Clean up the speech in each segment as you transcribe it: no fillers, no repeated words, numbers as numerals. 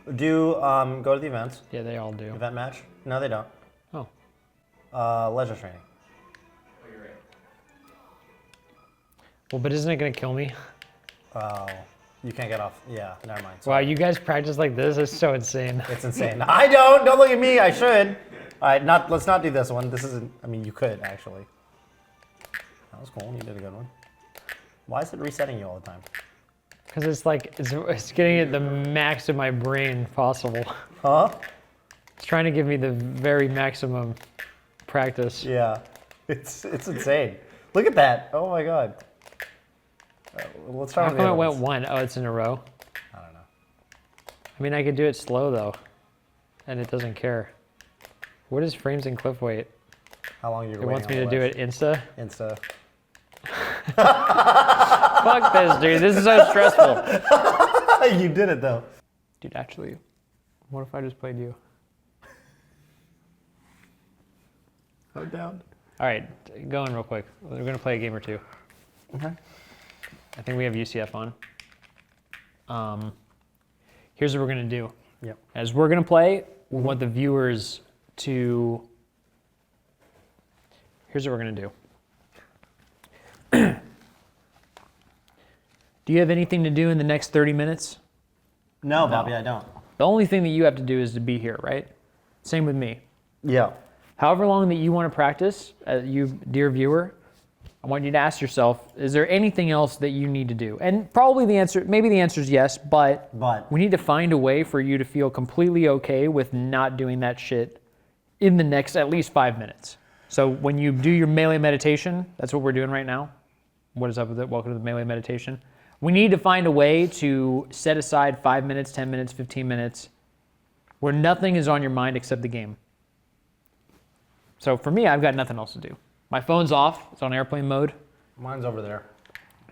Go to the events. Yeah, they all do. Event match? No, they don't. Oh. Leisure training. Oh, you're right. Well, but isn't it gonna kill me? Oh, you can't get off. Yeah, never mind. Wow, Sorry. you guys practice like this? It's so insane. It's insane. I don't. Don't look at me. I should. All right, let's not do this one. This isn't. I mean, you could actually. That was cool. You did a good one. Why is it resetting you all the time? Because it's like, it's getting at the max of my brain possible. Huh? It's trying to give me the very maximum practice. Yeah. It's insane. Look at that. Oh my god. Let's try How with the come it other went ones. one? Oh, it's in a row? I don't know. I mean, I could do it slow though, and it doesn't care. What is frames and cliff weight? How long you It wants me to do it Insta? Insta. Fuck this, dude. This is so stressful. You did it though. Dude, actually, what if I just played you? I'm down. All right, go in real quick. We're gonna play a game or two. Okay. I think we have UCF on. Here's what we're gonna do. Yep. As we're gonna play, we want the viewers to. Here's what we're gonna do. Do you have anything to do in the next 30 minutes? No, Bobby, I don't. The only thing that you have to do is to be here, right? Same with me. Yeah. However long that you want to practice, you, dear viewer, I want you to ask yourself, is there anything else that you need to do? And probably maybe the answer is yes, but we need to find a way for you to feel completely okay with not doing that shit in the next at least 5 minutes. So when you do your melee meditation, that's what we're doing right now. What is up with it? Welcome to the melee meditation. We need to find a way to set aside 5 minutes, 10 minutes, 15 minutes, where nothing is on your mind except the game. So for me, I've got nothing else to do. My phone's off, it's on airplane mode. Mine's over there.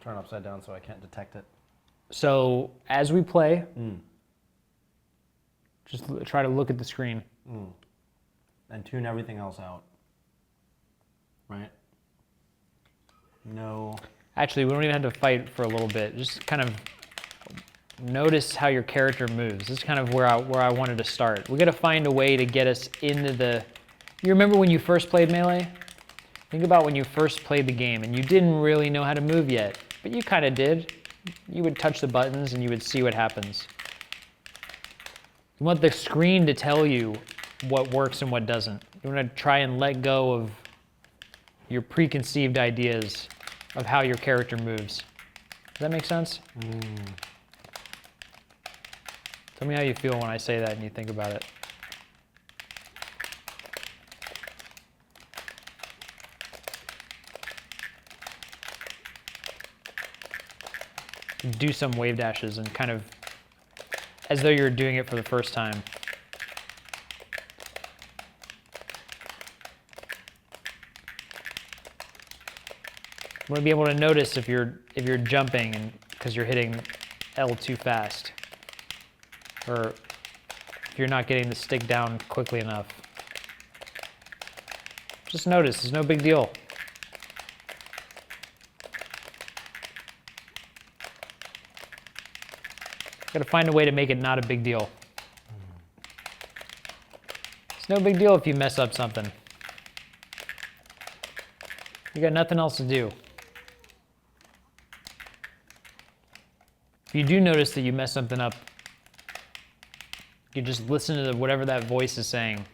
Turn upside down so I can't detect it. So as we play, just try to look at the screen. And tune everything else out. Right? No. Actually, we don't even have to fight for a little bit. Just kind of notice how your character moves. This is kind of where I wanted to start. We got to find a way to get us into the... You remember when you first played Melee? Think about when you first played the game and you didn't really know how to move yet, but you kind of did. You would touch the buttons and you would see what happens. You want the screen to tell you what works and what doesn't. You want to try and let go of your preconceived ideas of how your character moves. Does that make sense? Tell me how you feel when I say that and you think about it. Do some wave dashes and kind of as though you're doing it for the first time. You want to be able to notice if you're jumping and because you're hitting L too fast, or if you're not getting the stick down quickly enough. Just notice, it's no big deal. Got to find a way to make it not a big deal. It's no big deal if you mess up something. You got nothing else to do. If you do notice that you mess something up, you just listen to whatever that voice is saying.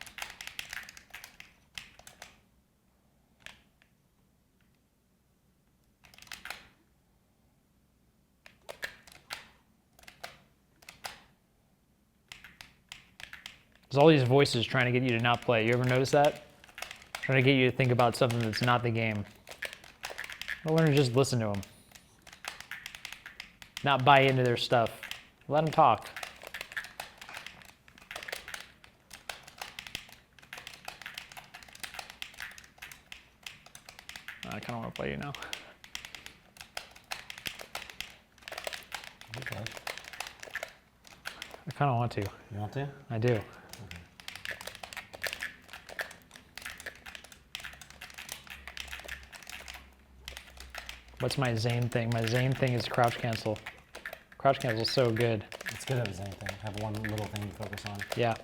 There's all these voices trying to get you to not play. You ever notice that? Trying to get you to think about something that's not the game. Well, learn to just listen to them. Not buy into their stuff. Let them talk. I kind of want to play you now. Okay. I kind of want to. You want to? I do. What's my Zane thing? My Zane thing is crouch cancel. Crouch cancel is so good. It's good as anything. Have one little thing you focus on. Yeah.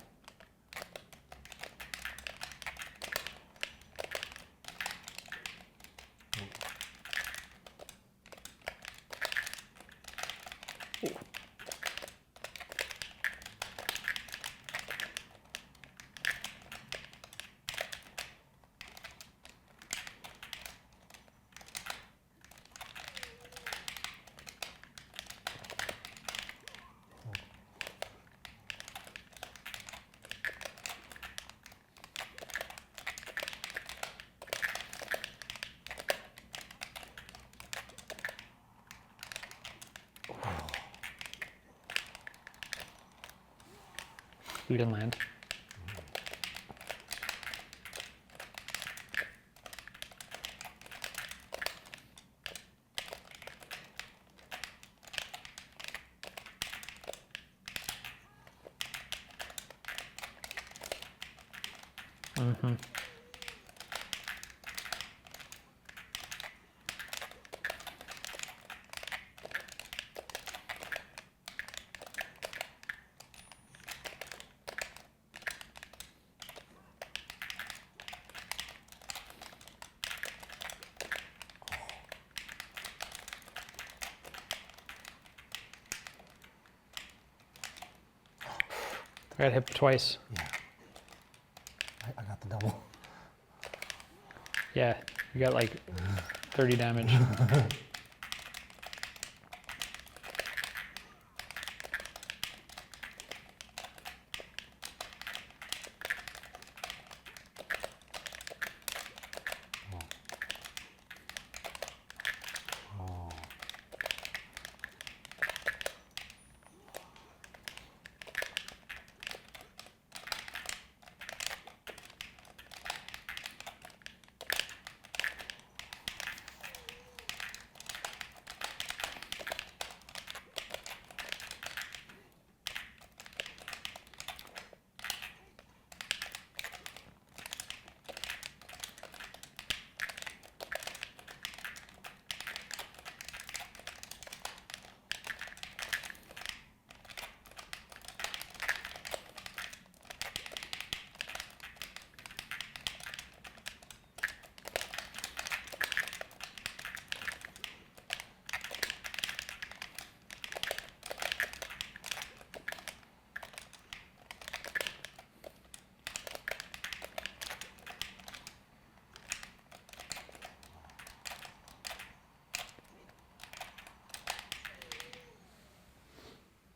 You didn't land. Mm-hmm. I got hit twice. Yeah. I got the double. Yeah, you got like 30 damage.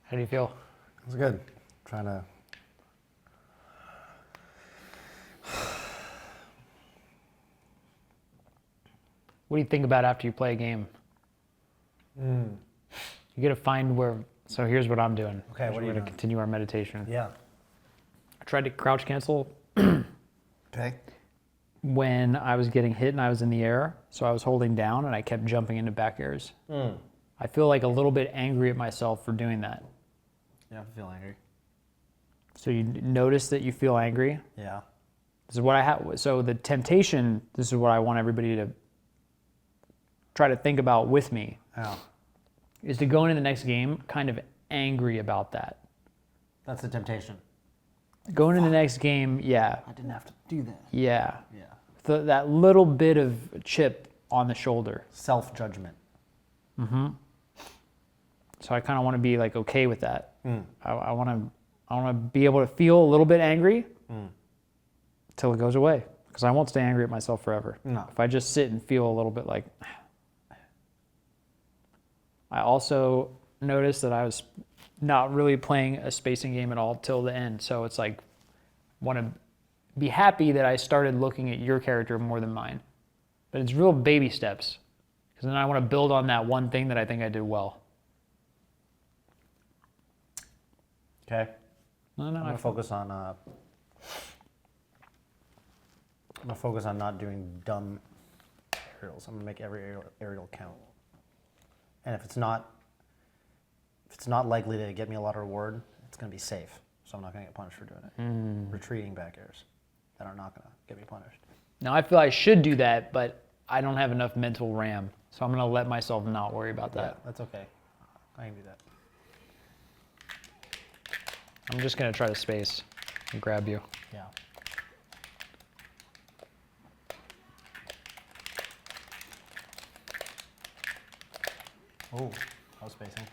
How do you feel? It was good. Trying to. What do you think about after you play a game? You got to find where. So here's what I'm doing. Okay, what are you We're going doing? to continue our meditation. Yeah. I tried to crouch cancel Okay. when I was getting hit and I was in the air. So I was holding down and I kept jumping into back airs. I feel like a little bit angry at myself for doing that. Yeah, I feel angry. So you notice that you feel angry. Yeah. This is what I have. So the temptation, this is what I want everybody to try to think about with me, Yeah. is to go into the next game kind of angry about that. That's the temptation. Going into the next game, yeah, I didn't have to do that. yeah. Yeah. That little bit of chip on the shoulder. Self-judgment. So I kind of want to be like okay with that. I want to be able to feel a little bit angry till it goes away, because I won't stay angry at myself forever. No. If I just sit and feel a little bit like. I also noticed that I was not really playing a spacing game at all till the end. So it's like, want to be happy that I started looking at your character more than mine. But it's real baby steps, because then I want to build on that one thing that I think I did well. Okay. No, I'm gonna focus on. I'm gonna focus on not doing dumb aerials. I'm gonna make every aerial count. And if it's not likely to get me a lot of reward, it's gonna be safe. So I'm not gonna get punished for doing it. Retreating back airs that are not gonna get me punished. Now I feel I should do that, but I don't have enough mental RAM. So I'm going to let myself not worry about Yeah, that. that's okay. I can do that. I'm just gonna try to space and grab you. Yeah. Oh, I was spacing.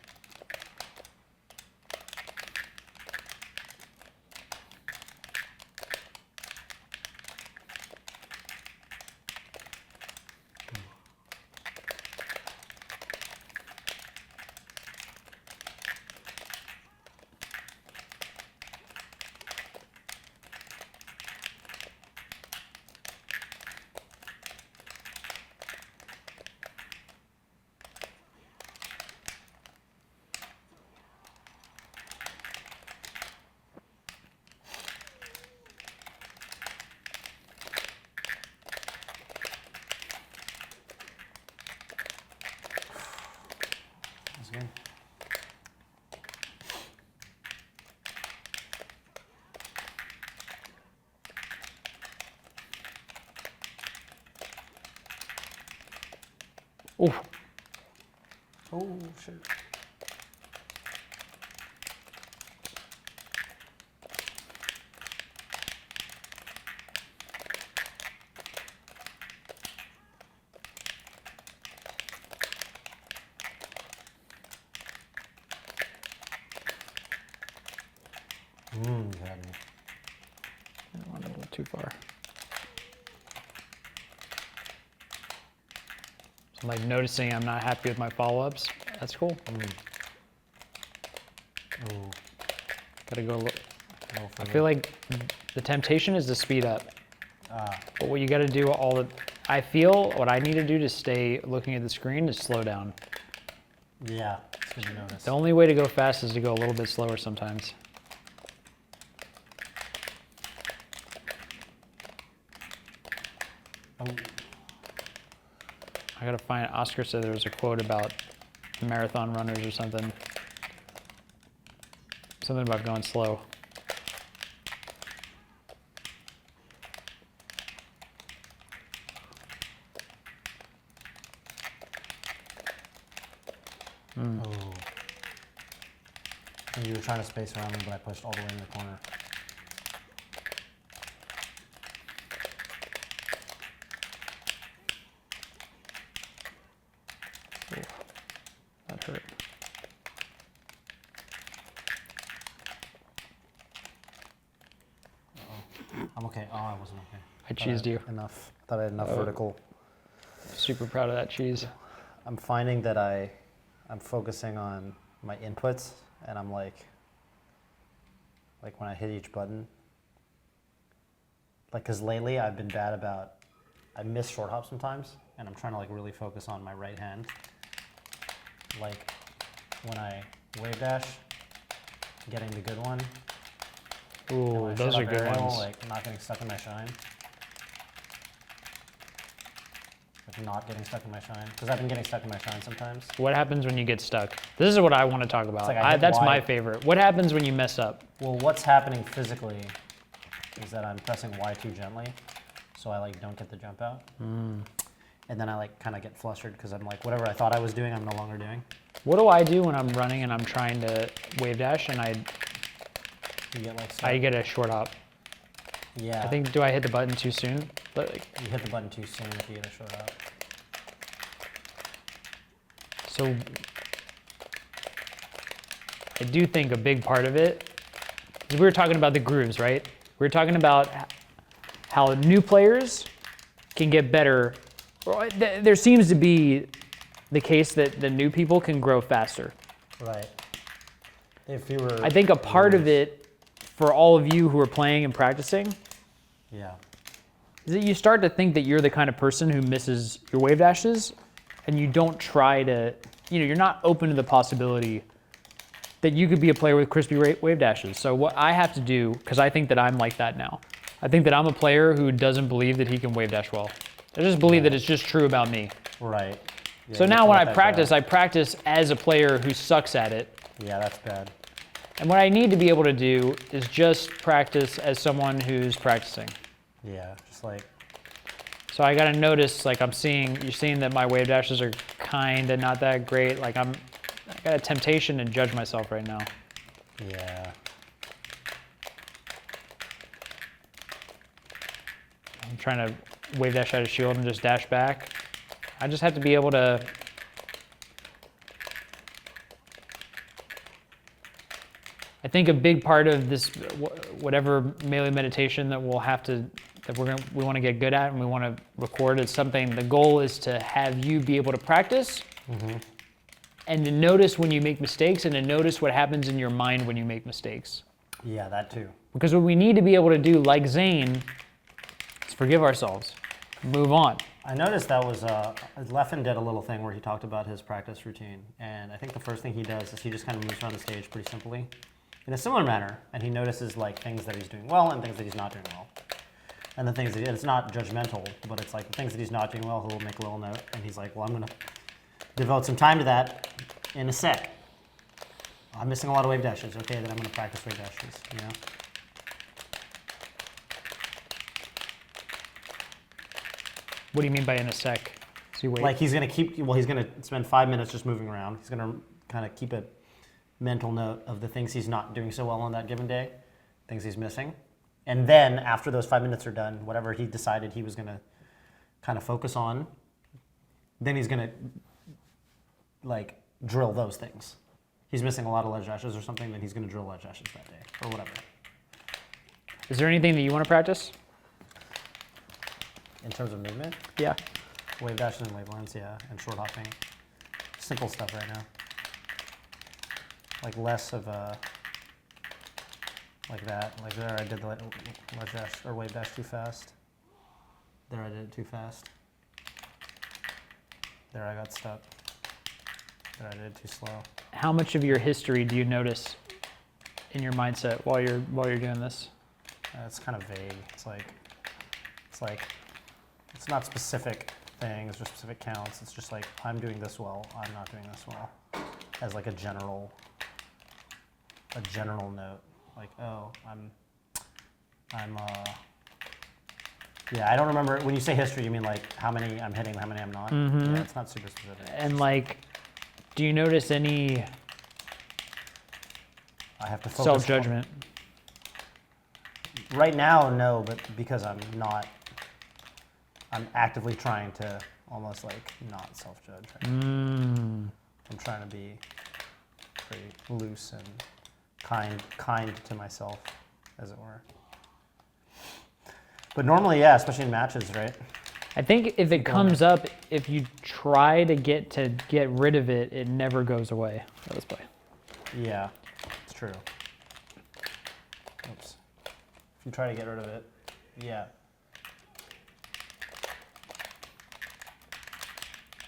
That's good. Ooh. Oh, shit. Got me. I went a little too far. So I'm like noticing I'm not happy with my follow-ups. That's cool. Oh, Gotta go look. no I further. feel like the temptation is to speed up. Ah, But what you gotta do I feel what I need to do to stay looking at the screen is slow down. yeah, it's good to notice. The only way to go fast is to go a little bit slower sometimes. Oh, I gotta find, Oscar said there was a quote about marathon runners or something. Something about going slow. oh. And you were trying to space around me, but I pushed all the way in the corner. That hurt. I'm okay. Oh, I wasn't okay. I cheesed you. Enough. Thought I had enough Oh. vertical. Super proud of that cheese. I'm finding that I'm focusing on my inputs, and I'm like when I hit each button, like, cause lately I've been bad about, I miss short hop sometimes, and I'm trying to like really focus on my right hand. Like when I wave dash, getting the good one. and when Ooh, I those shut are up good aerial, ones. Like not getting stuck in my shine. Like not getting stuck in my shine, because I've been getting stuck in my shine sometimes. What happens when you get stuck? This is what I want to talk about. like I hit That's my Y. favorite. What happens when you mess up? Well, what's happening physically is that I'm pressing Y too gently, so I like don't get the jump out. And then I like kind of get flustered because I'm like, whatever I thought I was doing, I'm no longer doing. What do I do when I'm running and I'm trying to wave dash and You get like I stuck. get a short hop? Yeah. I think, do I hit the button too soon? But like, you hit the button too soon if you get a short out. so I do think a big part of it, we were talking about the grooves, right? We were talking about how new players can get better. There seems to be the case that the new people can grow faster. Right. They have fewer. I think a part of moves. it for all of you who are playing and practicing Yeah. is that you start to think that you're the kind of person who misses your wave dashes and you don't try to, you're not open to the possibility that you could be a player with crispy wave dashes. So what I have to do, because I think that I'm like that now, I think that I'm a player who doesn't believe that he can wave dash well. I just believe that it's just true about me. Right. Yeah, So you now can when let I that practice as a player who sucks at it. go. Yeah, that's bad. And what I need to be able to do is just practice as someone who's practicing. Yeah, just like. So I gotta notice, like you're seeing that my wave dashes are kinda not that great. Like I got a temptation to judge myself right now. Yeah. I'm trying to wave dash out of shield and just dash back. I just have to be able to. I think a big part of this, whatever melee meditation that we'll have to, we want to get good at and we want to record is something. The goal is to have you be able to practice and to notice when you make mistakes and to notice what happens in your mind when you make mistakes. Yeah, that too. Because what we need to be able to do, like Zane, is forgive ourselves, move on. I noticed that was, Leffen did a little thing where he talked about his practice routine. And I think the first thing he does is he just kind of moves around the stage pretty simply in a similar manner. And he notices like things that he's doing well and things that he's not doing well. And the things that it's not judgmental, but it's like the things that he's not doing well, he'll make a little note. And he's like, well, I'm going to devote some time to that in a set. I'm missing a lot of wave dashes. Okay, then I'm going to practice wave dashes, you know? What do you mean by in a sec? So you wait. Like he's going to spend 5 minutes just moving around. He's going to kind of keep a mental note of the things he's not doing so well on that given day, things he's missing. And then after those 5 minutes are done, whatever he decided he was going to kind of focus on, then he's going to like drill those things. He's missing a lot of ledge dashes or something, then he's going to drill ledge dashes that day or whatever. Is there anything that you want to practice? In terms of movement? Yeah. Wave dashes and wave lines, yeah, and short hopping. Simple stuff right now. Like less of a, like that. Like there I did the ledge dash or wave dash too fast. There I did it too fast. There I got stuck. There I did it too slow. How much of your history do you notice in your mindset while you're doing this? It's kind of vague. It's not specific things or specific counts. It's just like I'm doing this well. I'm not doing this well, as like a general note. Like yeah. I don't remember when you say history. You mean like how many I'm hitting, how many I'm not? Yeah, it's not super specific. And like, do you notice any I have to focus self-judgment? Right now, no, but because I'm actively trying to almost like not self-judge. Right? I'm trying to be pretty loose and kind to myself, as it were. But normally, yeah, especially in matches, right? I think if it comes up, if you try to get rid of it, it never goes away. Let's play. Yeah, it's true. Oops. If you try to get rid of it, yeah.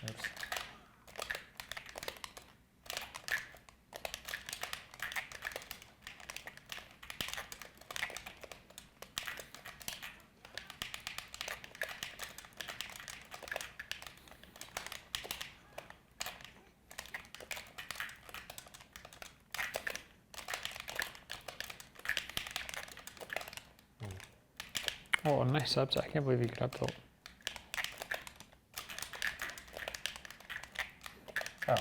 Oops. Oh, nice upset. I can't believe you could up tilt. Oh.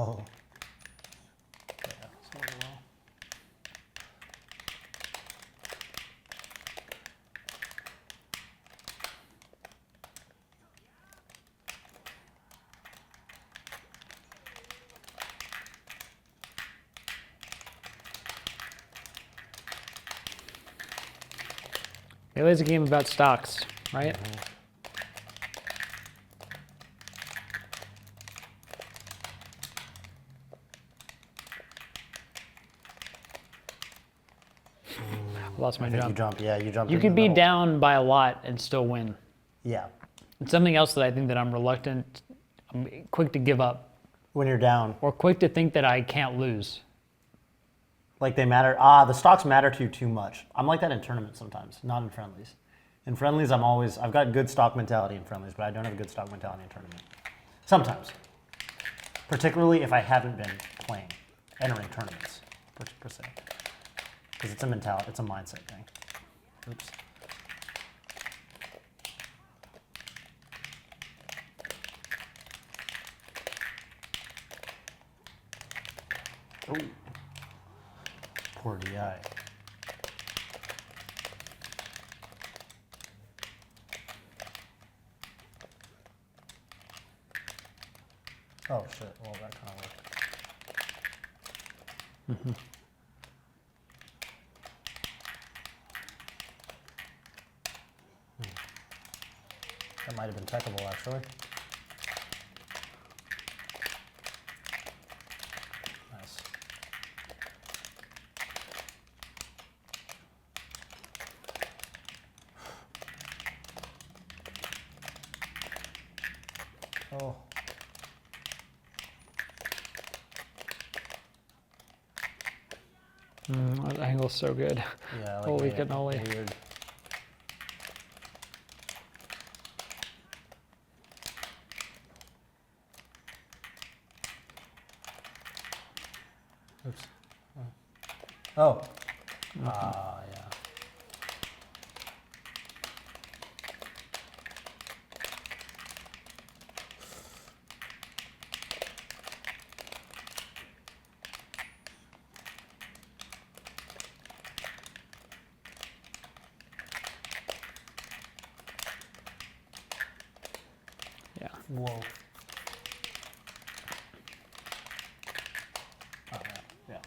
Oh. Yeah, so well. Melee's a game about stocks, right? Lost my I think jump. you jump. Yeah, you jump. You in could the be middle. down by a lot and still win. Yeah. It's something else that I think that I'm reluctant, I'm quick to give up, When you're down, or quick to think that I can't lose. like they matter. The stocks matter to you too much. I'm like that in tournaments sometimes, not in friendlies. In friendlies, I've got good stock mentality in friendlies, but I don't have a good stock mentality in tournament. Sometimes, particularly if I haven't been entering tournaments per se, because it's a mentality, it's a mindset thing. Oops. Oh, poor DI. Oh shit, well that kind of worked. That might have been techable actually. Nice. Oh. That angle's so good. Yeah, like Holy made it cannoli. weird. Oops. Oh. Ah, yeah. Yeah. Whoa. Oh, yeah. Yeah.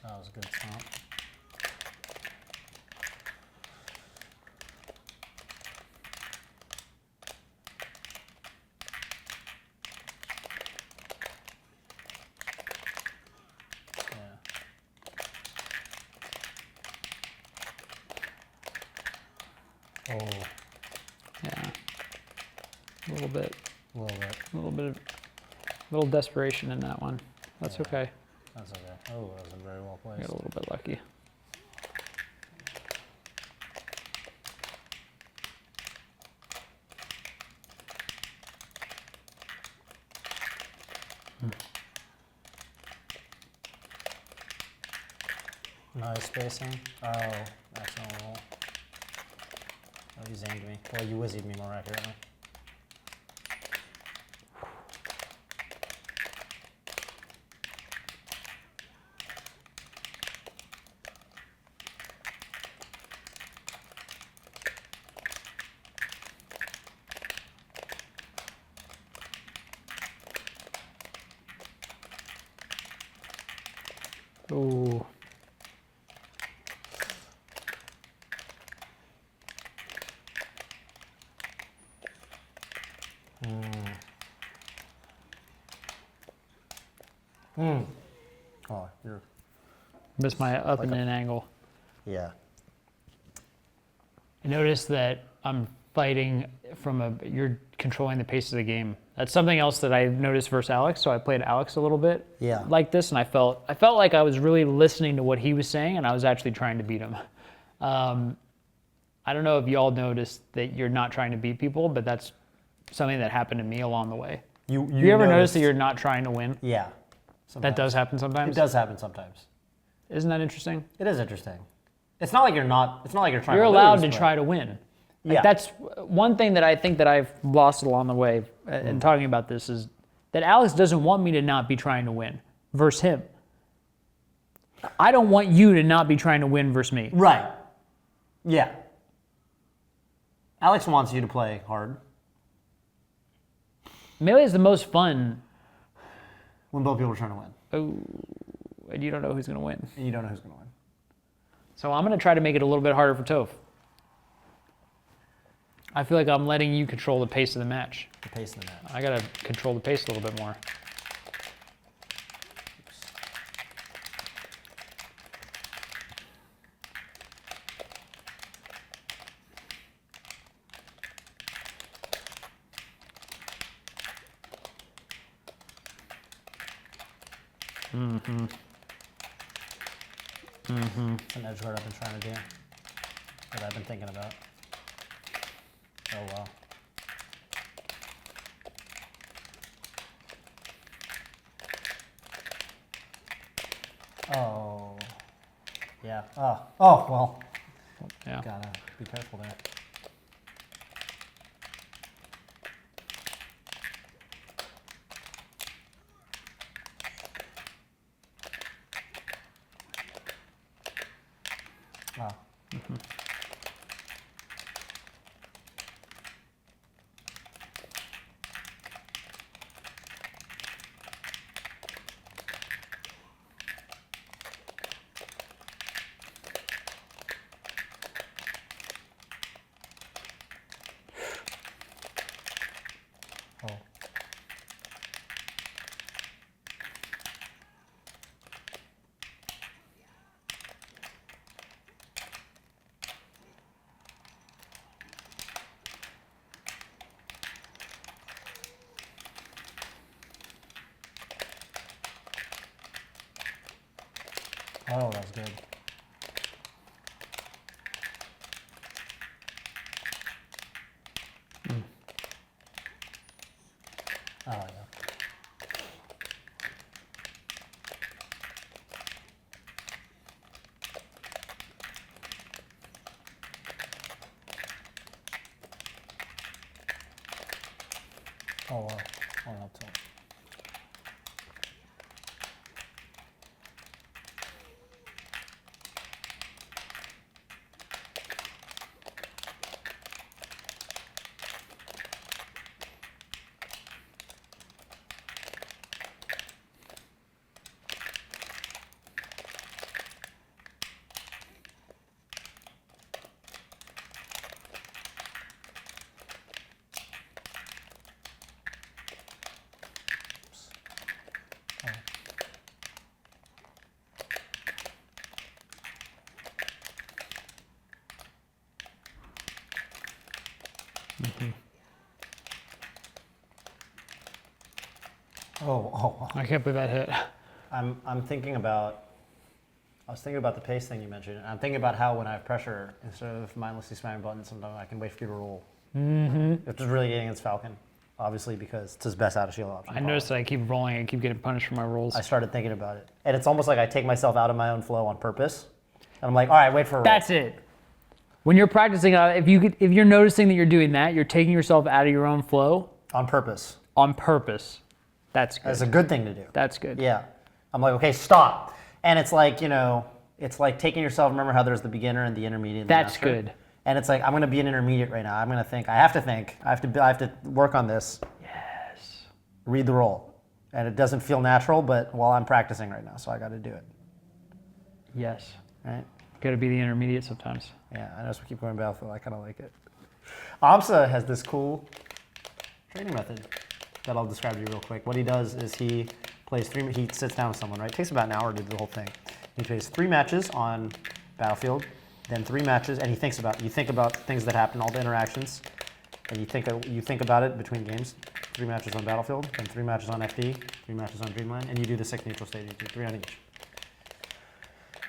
That was a good stomp. Yeah. Oh, Yeah. A little bit. a little bit. A little bit of, little desperation in that one. That's Yeah. okay. That's okay. Oh, that was very well I placed. got a little bit lucky. Nice spacing. Oh, accidental roll. Oh, you aimed me. Well, you whizzied me more accurately. Ooh. Oh, you're. Missed my up Like and a- in angle. Yeah. I noticed that I'm fighting you're controlling the pace of the game. That's something else that I noticed versus Alex. So I played Alex a little bit Yeah. like this, and I felt like I was really listening to what he was saying, and I was actually trying to beat him. I don't know if y'all noticed that you're not trying to beat people, but that's something that happened to me along the way. You ever notice noticed- that you're not trying to win? Yeah. That does happen It sometimes. does happen sometimes. Isn't that interesting? It is interesting. It's not like you're not. It's not like you're trying. You're to allowed lose, to but- try to win. Like Yeah. That's one thing that I think that I've lost along the way in talking about this is that Alex doesn't want me to not be trying to win versus him. I don't want you to not be trying to win versus me. Right. Yeah. Alex wants you to play hard. Melee is the most fun. When both people are trying to win. Oh, and you don't know who's going to win. And you don't know who's going to win. So I'm going to try to make it a little bit harder for Toph. I feel like I'm letting you control the pace of the match. The pace of the match. I got to control the pace a little bit more. Mm-hmm. Mm-hmm. It's an edge guard I've been trying to do. That I've been thinking about. Oh, wow. Oh. Yeah. Oh. Oh, well. Yeah. Gotta be careful there. Wow. Mm-hmm. Oh. Oh, that was good. Oh, yeah. Oh, wow. Oh, no, tilt. Oh. I can't believe that hit. I'm thinking about, I was thinking about the pace thing you mentioned, and I'm thinking about how when I have pressure, instead of mindlessly spamming buttons, sometimes I can wait for you to roll. Mm-hmm. Which is really getting against Falcon, obviously, because it's his best out of shield option. I noticed that I keep rolling, I keep getting punished for my rolls. I started thinking about it. And it's almost like I take myself out of my own flow on purpose. And I'm like, all right, wait for a roll. That's it. When you're practicing, if you're noticing that you're doing that, you're taking yourself out of your own flow. On purpose. On purpose. That's good. That's a good thing to do. That's good. Yeah. I'm like, okay, stop. And it's like, you know, it's like taking yourself, remember how there's the beginner and the intermediate and the That's master? good. And it's like, I'm going to be an intermediate right now. I'm going to think, I have to work on this. Yes. Read the roll. And it doesn't feel natural, but while I'm practicing right now, so I got to do it. Yes. Right? Got to be the intermediate sometimes. Yeah, I know, so we keep going Battlefield. I kind of like it. AMSA has this cool training method that I'll describe to you real quick. What he does is he sits down with someone, right? It takes about an hour to do the whole thing. He plays 3 matches on Battlefield, then 3 matches, and you think about things that happen, all the interactions, and you think about it between games. 3 matches on Battlefield, then 3 matches on FD, 3 matches on Dreamland, and you do the 6 neutral stages, you do 3 on each.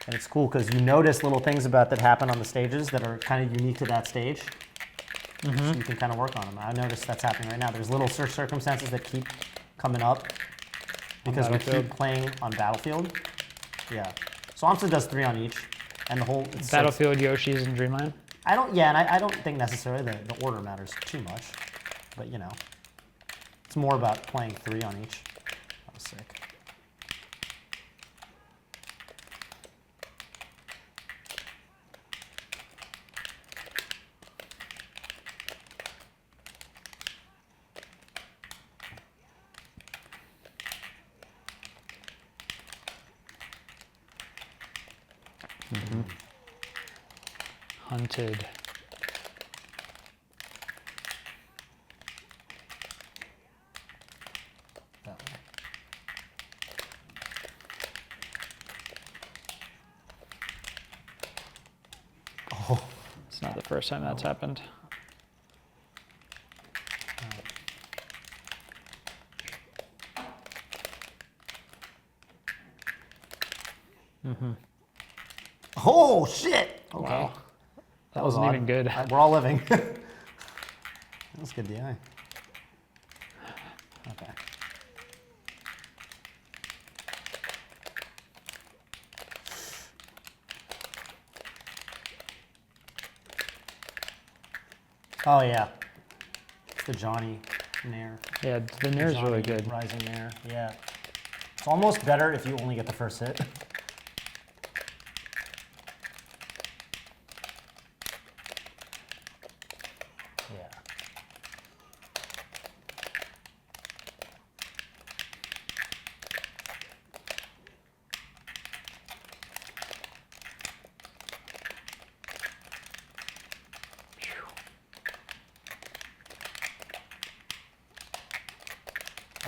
And it's cool because you notice little things that happen on the stages that are kind of unique to that stage. Mm-hmm. So you can kind of work on them. I noticed that's happening right now. There's little circumstances that keep coming up because we keep playing on Battlefield. Yeah. So AMSA does 3 on each, and the whole Battlefield, Yoshi's, and Dreamland. I don't think necessarily the order matters too much, but you know, it's more about playing 3 on each. That was sick. hunted. That way. Oh. It's not the first time that's happened. Oh shit! Okay. Wow. That was wasn't odd. even good. We're all living. That was good DI. Okay. Oh yeah. It's the Johnny Nair. Yeah, the Nair's really Johnny good. Rising Nair, yeah. It's almost better if you only get the first hit. Yeah.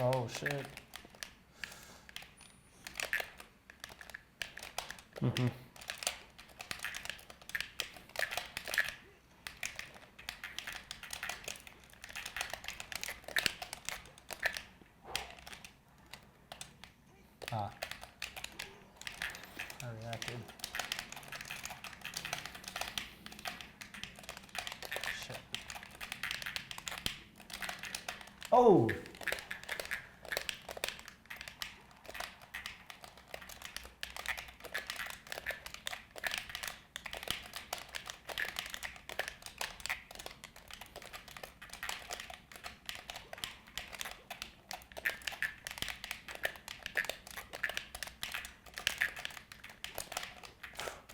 Oh shit. Ah. I reacted. Shit. Oh!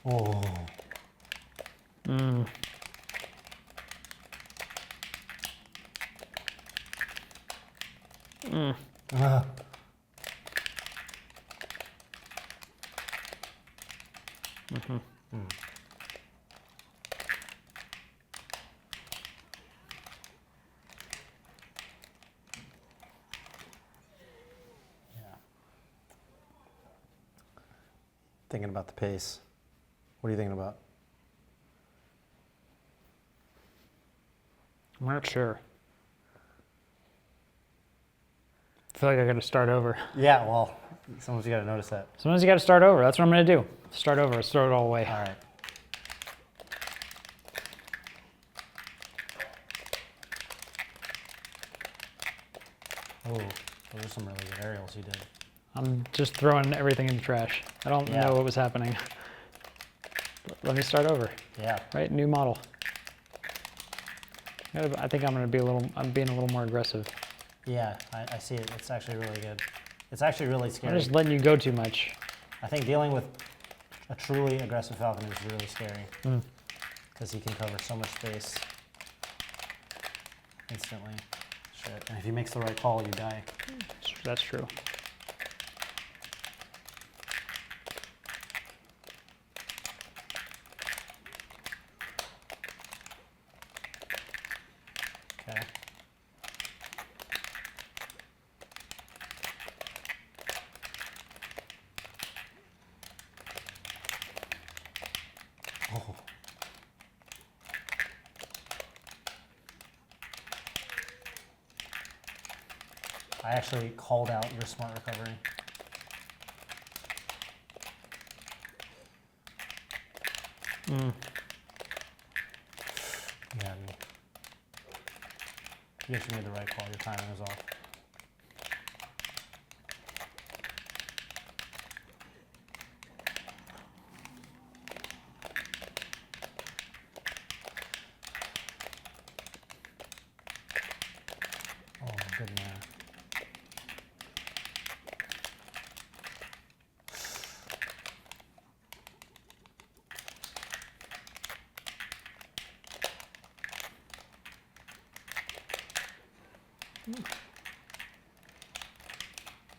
Oh. Ah. Yeah. Thinking about the pace. What are you thinking about? I'm not sure. I feel like I got to start over. Yeah, well, sometimes you gotta notice that. Sometimes you got to start over. That's what I'm going to do. Start over. Let's throw it all away. All right. Oh, those are some really good aerials you did. I'm just throwing everything in the trash. I don't Yeah. know what was happening. Let me start over. Yeah. Right? New model. I think I'm being a little more aggressive. Yeah, I see it. It's actually really good. It's actually really I'm scary. just letting you go too much. I think dealing with a truly aggressive falcon is really scary because he can cover so much space instantly. Shit. And if he makes the right call, you die. That's true. Okay. Oh. I actually called out your smart recovery. Yeah, you actually made the right call. Your timing was off. Oh, good man.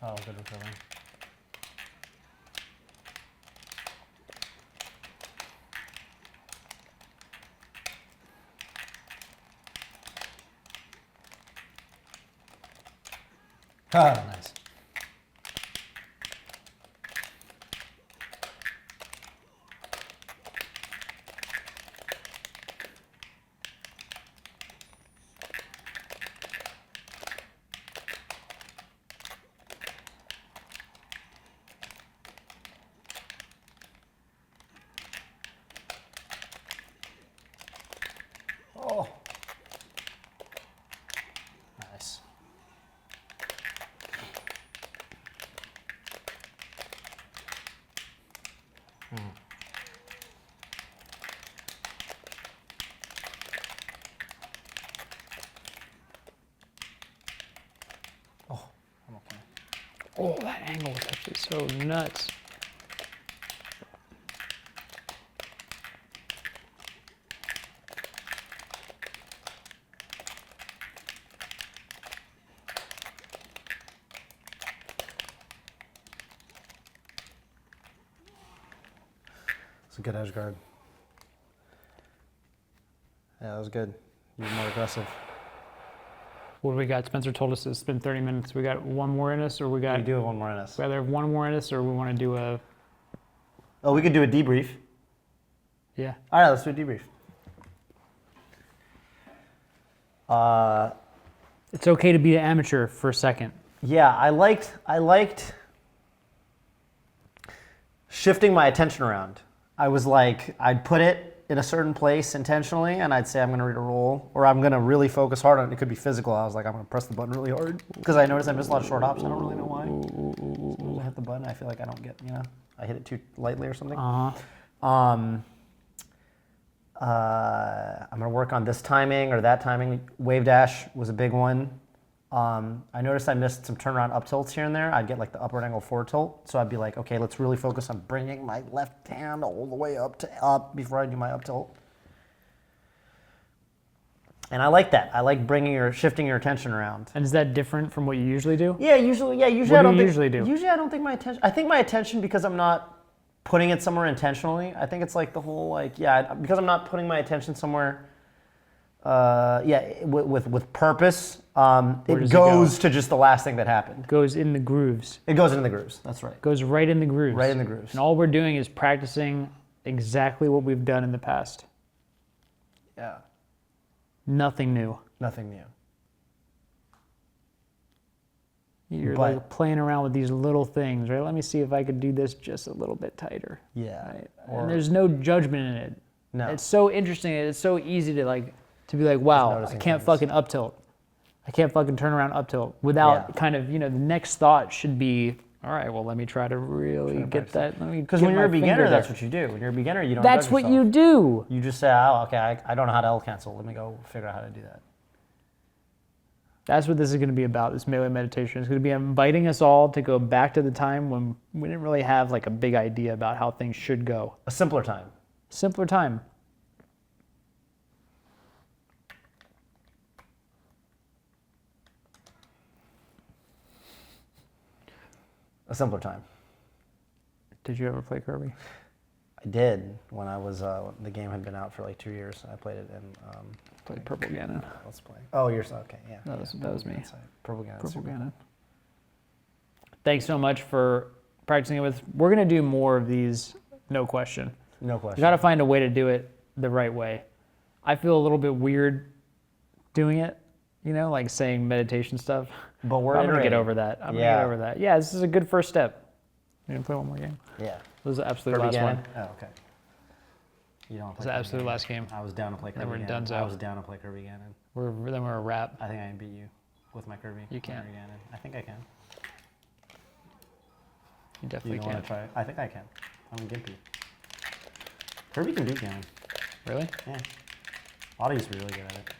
Oh, good recovery. Ah, nice. Oh. Nice. Oh, I'm okay. Oh, that angle was actually so nuts. It's a good edge guard. Yeah, that was good. You're more aggressive. What do we got? Spencer told us it's been 30 minutes. We got one more in us, or we got... We do have one more in us. We either have one more in us, or we want to do a... Oh, we could do a debrief. Yeah. All right, let's do a debrief. It's okay to be an amateur for a second. Yeah, I liked shifting my attention around. I was like, I'd put it in a certain place intentionally, and I'd say I'm going to read a roll, or I'm going to really focus hard on it. It could be physical. I was like, I'm going to press the button really hard because I noticed I missed a lot of short hops. I don't really know why. As soon as I hit the button, I feel like I don't get, I hit it too lightly or something. I'm going to work on this timing or that timing. Wave dash was a big one. I noticed I missed some turnaround up tilts here and there. I'd get like the upward angle forward tilt. So I'd be like, okay, let's really focus on bringing my left hand all the way up to up before I do my up tilt. And I like that. I like shifting your attention around. And is that different from what you usually do? Yeah, usually What do you usually do? Usually I don't think I think my attention, because I'm not putting it somewhere intentionally, I think it's like the whole because I'm not putting my attention somewhere with purpose, it goes to just the last thing that happened. Goes in the grooves. It goes into the grooves, that's right. Goes right in the grooves. Right in the grooves. And all we're doing is practicing exactly what we've done in the past. Yeah. Nothing new. Nothing new. You're like playing around with these little things, right? Let me see if I could do this just a little bit tighter. Yeah. Right? And there's no judgment in it. No. It's so interesting. It's so easy to be like, wow, I can't fucking up tilt. I can't fucking turn around up tilt without kind of, the next thought should be, all right, well, let me try to really get that. Because when you're a beginner, that's what you do. When you're a beginner, you don't That's judge what yourself. you do. You just say, oh, okay, I don't know how to L cancel. Let me go figure out how to do that. That's what this is going to be about, this melee meditation. It's going to be inviting us all to go back to the time when we didn't really have like a big idea about how things should go. A simpler time. Simpler time. A simpler time. Did you ever play Kirby? I did when I was, the game had been out for like 2 years. I played it in... Played Purple Ganon. Let's play. Oh, you're okay, yeah. That was me. Purple Ganon. Purple Ganon. Thanks so much for practicing it with. We're going to do more of these, no question. No question. You got to find a way to do it the right way. I feel a little bit weird doing it, like saying meditation stuff. But we're I'm going to get over that. I'm going to get over that. Yeah, this is a good first step. You going to play one more game? Yeah. This is the absolute Kirby last Ganon? one. Oh, okay. You don't This is the absolute last game. I was down to play Kirby Then we're Ganon. donezo. I was down to play Kirby Ganon. Then we're a wrap. I think I can beat you with my Kirby. You can't. Kirby Ganon. I think I can. You definitely You can. want to try it? I think I can. I'm a gimpy. Kirby can beat Ganon. Really? Yeah. Audie's really good at it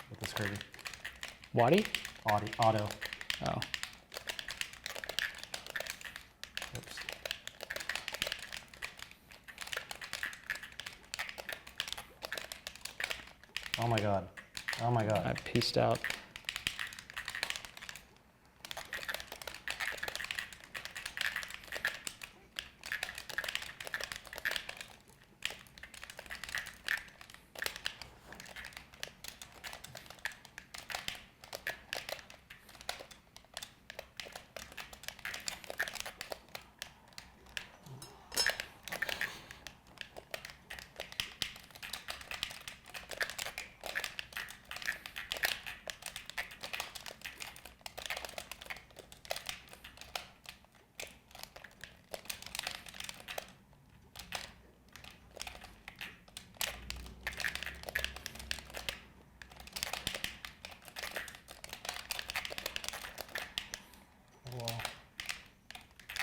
with this Kirby. Waddy? Auto. Oh. Oops. Oh my god. Oh my god. I pieced out.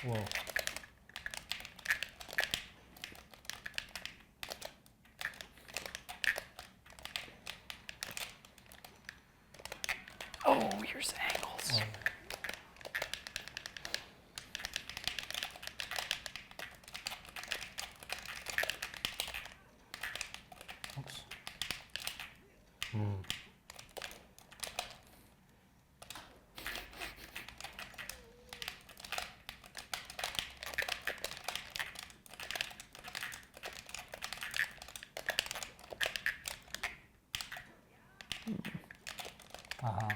Whoa. Oh, here's the angles. Oh. Oops. Uh-huh.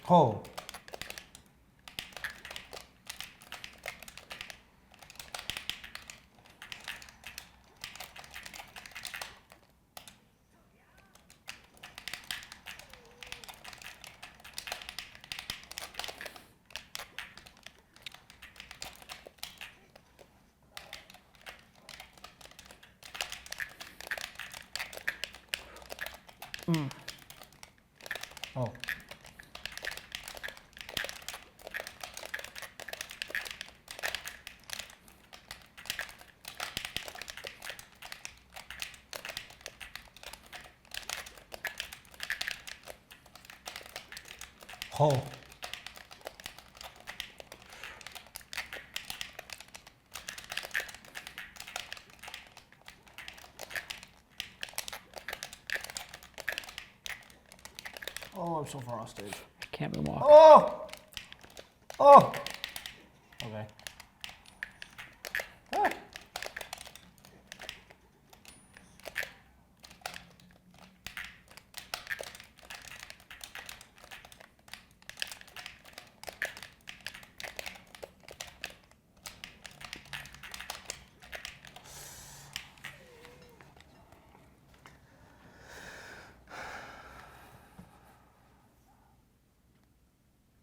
Oh. Oh. Oh. Oh, I'm so far off stage. Can't move off. Oh! Oh! Okay. Ah.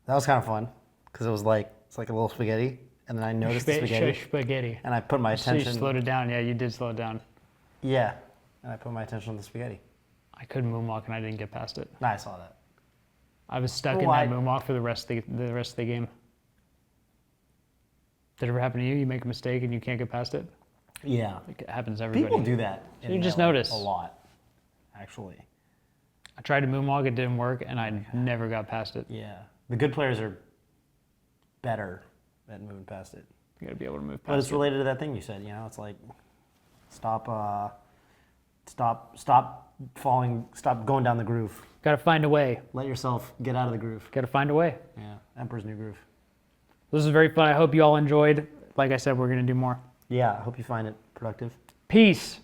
That was kind of fun because it's like a little spaghetti, and then I noticed the spaghetti, and I put my attention. So you slowed it down. Yeah, you did slow it down. Yeah, and I put my attention on the spaghetti. I couldn't moonwalk and I didn't get past it. No, I saw that. I was stuck in that moonwalk for the rest of the game. Did it ever happen to you? You make a mistake and you can't get past it? Yeah. It happens to everybody. People do that. So you just notice. A lot, actually. I tried to moonwalk, it didn't work, and I never got past it. Yeah. The good players are better at moving past it. You gotta be able to move past it. But it's related to that thing you said, you know, it's like stop falling, stop going down the groove. Gotta find a way. Let yourself get out of the groove. Gotta find a way. Yeah. Emperor's New Groove. This was very fun. I hope you all enjoyed. Like I said, we're gonna do more. Yeah, I hope you find it productive. Peace.